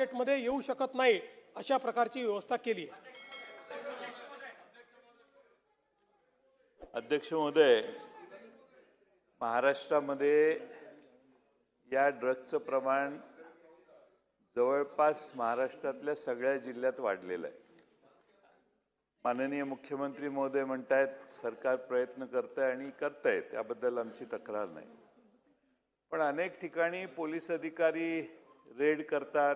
मार्केटमध्ये येऊ शकत नाही अशा प्रकारची व्यवस्था केली आहे। अध्यक्ष महोदय, महाराष्ट्रामध्ये या ड्रग्जचं प्रमाण जवळपास महाराष्ट्रातल्या सगळ्या जिल्ह्यात वाढलेलं आहे। माननीय मुख्यमंत्री महोदय म्हणतायत सरकार प्रयत्न करतंय आणि करतंय, त्याबद्दल आमची तक्रार नाही। पण अनेक ठिकाणी पोलीस अधिकारी रेड करतात,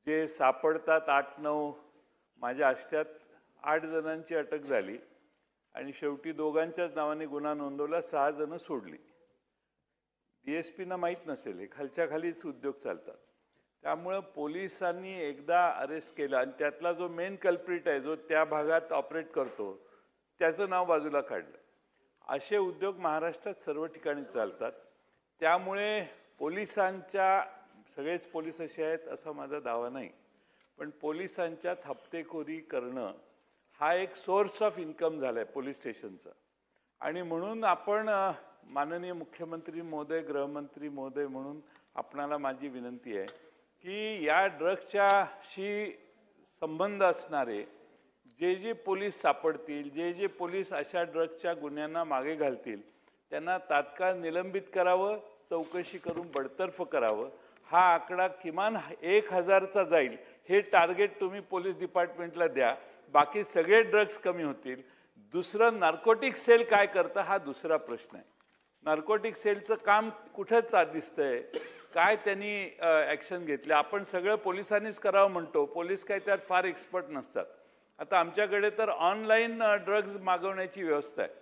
जे सापडतात 8-9, माझ्या आष्ट्यात 8 जणांची अटक झाली आणि शेवटी दोघांच्याच नावाने गुन्हा नोंदवला, 6 जण सोडली। डीएसपीना माहीत नसेल, हे खालच्या खालीच उद्योग चालतात। त्यामुळे पोलिसांनी एकदा अरेस्ट केला आणि त्यातला जो मेन कल्प्रिट आहे, जो त्या भागात ऑपरेट करतो, त्याचं नाव बाजूला काढलं। असे उद्योग महाराष्ट्रात सर्व ठिकाणी चालतात। त्यामुळे पोलिसांच्या, सगळेच पोलीस असे आहेत असा माझा दावा नाही, पण पोलिसांच्या हप्तेखोरी करणं हा एक सोर्स ऑफ इन्कम झालाय पोलीस स्टेशनचा। आणि म्हणून आपण माननीय मुख्यमंत्री महोदय, गृहमंत्री महोदय म्हणून आपणाला माझी विनंती आहे की या ड्रग्जच्याशी संबंध असणारे जे पोलीस सापडतील, जे पोलीस अशा ड्रग्जच्या गुन्ह्यांना मागे घालतील, त्यांना तात्काळ निलंबित करावं, चौकशी करून बडतर्फ करावं। हा आकडा किमान 1000चा जाईल, हे टार्गेट तुम्ही पोलीस डिपार्टमेंटला द्या, बाकी सगळे ड्रग्ज कमी होतील। दुसरं, नार्कोटिक सेल काय करतं हा दुसरा प्रश्न आहे। नार्कोटिक सेलचं काम कुठंच दिसतंय, काय त्यांनी ॲक्शन घेतली? आपण सगळं पोलिसांनीच करावं म्हणतो, पोलीस काय त्यात फार एक्सपर्ट नसतात। आता आमच्याकडे तर ऑनलाईन ड्रग्ज मागवण्याची व्यवस्था आहे।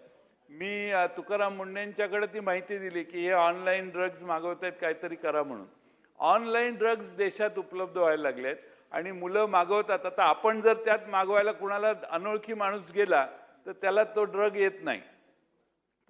मी तुकाराम मुंडेंच्याकडे ती माहिती दिली की हे ऑनलाईन ड्रग्ज मागवत आहेत, काहीतरी करा म्हणून। ऑनलाईन ड्रग्ज देशात उपलब्ध व्हायला लागले आहेत आणि मुलं मागवतात। आता आपण जर त्यात मागवायला कुणाला अनोळखी माणूस गेला तर त्याला तो ड्रग येत नाही,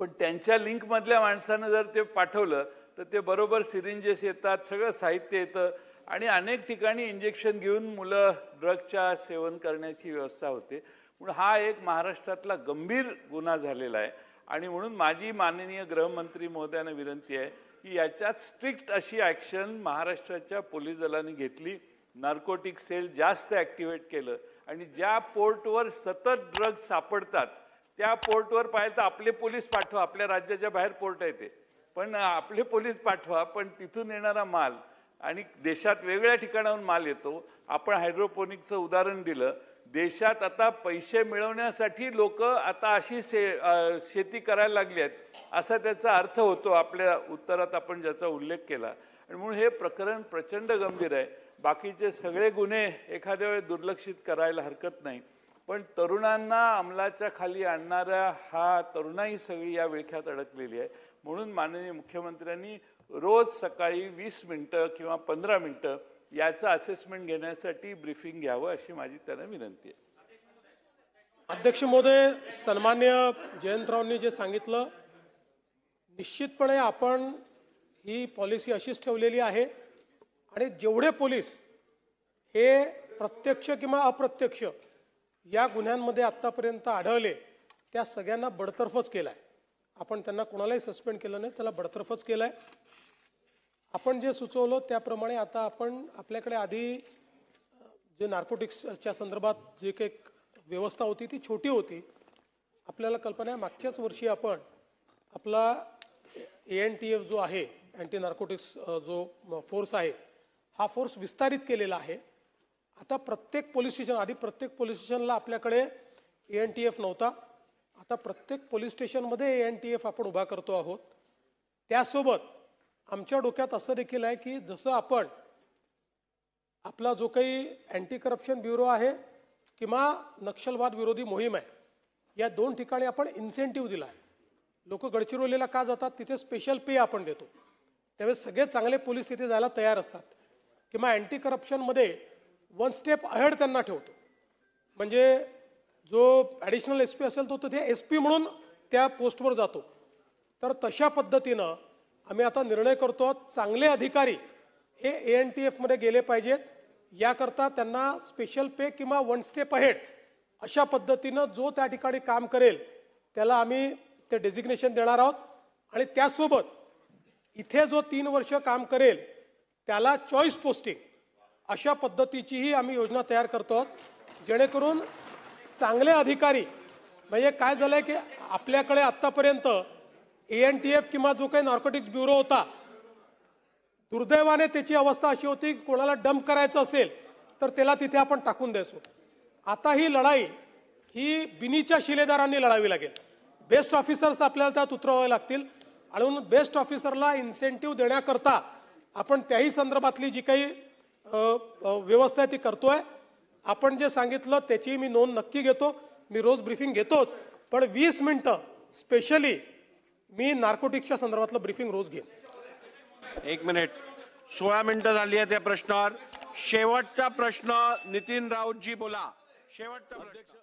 पण त्यांच्या लिंकमधल्या माणसानं जर ते पाठवलं तर ते बरोबर सिरिंजेस येतात, सगळं साहित्य येतं आणि अनेक ठिकाणी इंजेक्शन घेऊन मुलं ड्रगच्या सेवन करण्याची व्यवस्था होते। म्हणून हा एक महाराष्ट्रातला गंभीर गुन्हा झालेला आहे आणि म्हणून माझी माननीय गृहमंत्री महोदयांना विनंती आहे की याच्यात स्ट्रिक्ट अशी ॲक्शन महाराष्ट्राच्या पोलीस दलाने घेतली, नार्कोटिक सेल जास्त ॲक्टिवेट केलं आणि ज्या पोर्टवर सतत ड्रग्ज सापडतात त्या पोर्टवर पाहिजे तर आपले पोलीस पाठवा, आपल्या राज्याच्या बाहेर पोर्ट आहे ते, पण आपले पोलीस पाठवा, पण तिथून येणारा माल आणि देशात वेगळ्या ठिकाणाहून माल येतो। आपण हायड्रोपोनिकचं उदाहरण दिलं, देशात आता पैसे मिळवण्यासाठी लोक आता अशी शेती करायला लागली आहेत असा त्याचा अर्थ होतो आपल्या उत्तरात आपण ज्याचा उल्लेख केला। आणि म्हणून हे प्रकरण प्रचंड गंभीर आहे। बाकीचे सगळे गुन्हे एखाद्या वेळी दुर्लक्षित करायला हरकत नाही, पण तरुणांना अंमलाच्या खाली आणणाऱ्या हा तरुणाई सगळी या विळख्यात अडकलेली आहे। म्हणून माननीय मुख्यमंत्र्यांनी रोज सकाळी 20 मिनिटं किंवा 15 मिनिटं याचं असेसमेंट घेण्यासाठी ब्रीफिंग घ्यावं अशी माझी त्यांना विनंती आहे। अध्यक्ष महोदय, सन्मान्य जयंतरावांनी जे सांगितलं, निश्चितपणे आपण ही पॉलिसी अशीच ठेवलेली आहे आणि जेवढे पोलीस हे प्रत्यक्ष किंवा अप्रत्यक्ष या गुन्ह्यांमध्ये आत्तापर्यंत आढळले त्या सगळ्यांना बडतर्फच केला आहे। आपण त्यांना कोणालाही सस्पेंड केलं नाही, त्याला बडतर्फच केलं आहे। आपण जे सुचवलं त्याप्रमाणे आता आपण आपल्याकडे आधी जे नार्कोटिक्सच्या संदर्भात जे काही व्यवस्था होती ती छोटी होती। आपल्याला कल्पना आहे मागच्याच वर्षी आपण आपला ANTF जो आहे, अँटी नार्कोटिक्स जो फोर्स आहे, हा फोर्स विस्तारित केलेला आहे। आता प्रत्येक पोलीस स्टेशन, आधी प्रत्येक पोलीस स्टेशनला आपल्याकडे ANTF नव्हता, आता प्रत्येक पोलीस स्टेशनमध्ये ANTF आपण उभा करतो आहोत। त्यासोबत आमच्या डोक्यात असं देखील आहे की जसं आपण आपला जो काही अँटी करप्शन ब्युरो आहे किंवा नक्षलवाद विरोधी मोहीम आहे, या 2 ठिकाणी आपण इन्सेंटिव्ह दिला आहे। लोक गडचिरोलीला का जातात, तिथे स्पेशल पे आपण देतो, त्यावेळेस सगळे चांगले पोलीस तिथे जायला तयार असतात। किंवा अँटी करप्शनमध्ये 1 स्टेप अहेड त्यांना ठेवतो, म्हणजे जो ॲडिशनल SP असेल तो तिथे SP म्हणून त्या पोस्टवर जातो। तर तशा पद्धतीनं आम्ही आता निर्णय करतो, चांगले अधिकारी हे ANTF मध्ये गेले पाहिजेत, याकरता त्यांना स्पेशल पे किंवा 1 स्टेप अहेड अशा पद्धतीनं जो त्या ठिकाणी काम करेल त्याला आम्ही ते डेझिग्नेशन देणार आहोत। आणि त्यासोबत इथे जो 3 वर्ष काम करेल त्याला चॉईस पोस्टिंग अशा पद्धतीचीही आम्ही योजना तयार करतो आहोत, जेणेकरून चांगले अधिकारी, म्हणजे काय झालंय की आपल्याकडे आतापर्यंत ANTF किंवा जो काही नार्कोटिक्स ब्युरो होता, दुर्दैवाने त्याची अवस्था अशी होती की कोणाला डंप करायचं असेल तर त्याला तिथे आपण टाकून द्यायचो. आता ही लढाई ही बिनीच्या शिलेदारांनी लढावी लागेल. बेस्ट ऑफिसर्स आपल्याला त्यात उतरवावे लागतील आणि म्हणून बेस्ट ऑफिसरला इन्सेंटिव्ह देण्याकरता आपण त्याही संदर्भातली जी काही व्यवस्था आहे ती करतोय. आपण जे सांगितलं त्याची मी नोंद नक्की घेतो. मी रोज ब्रीफिंग घेतोच, पण 20 मिनिटं स्पेशली मी नार्कोटिक्सच्या संदर्भातलं ब्रीफिंग रोज घेईन. 1 मिनिट. 16 मिनिटं झाली आहेत या प्रश्नावर. शेवटचा प्रश्न नितीन राऊतजी बोला. शेवटचा प्रश्न.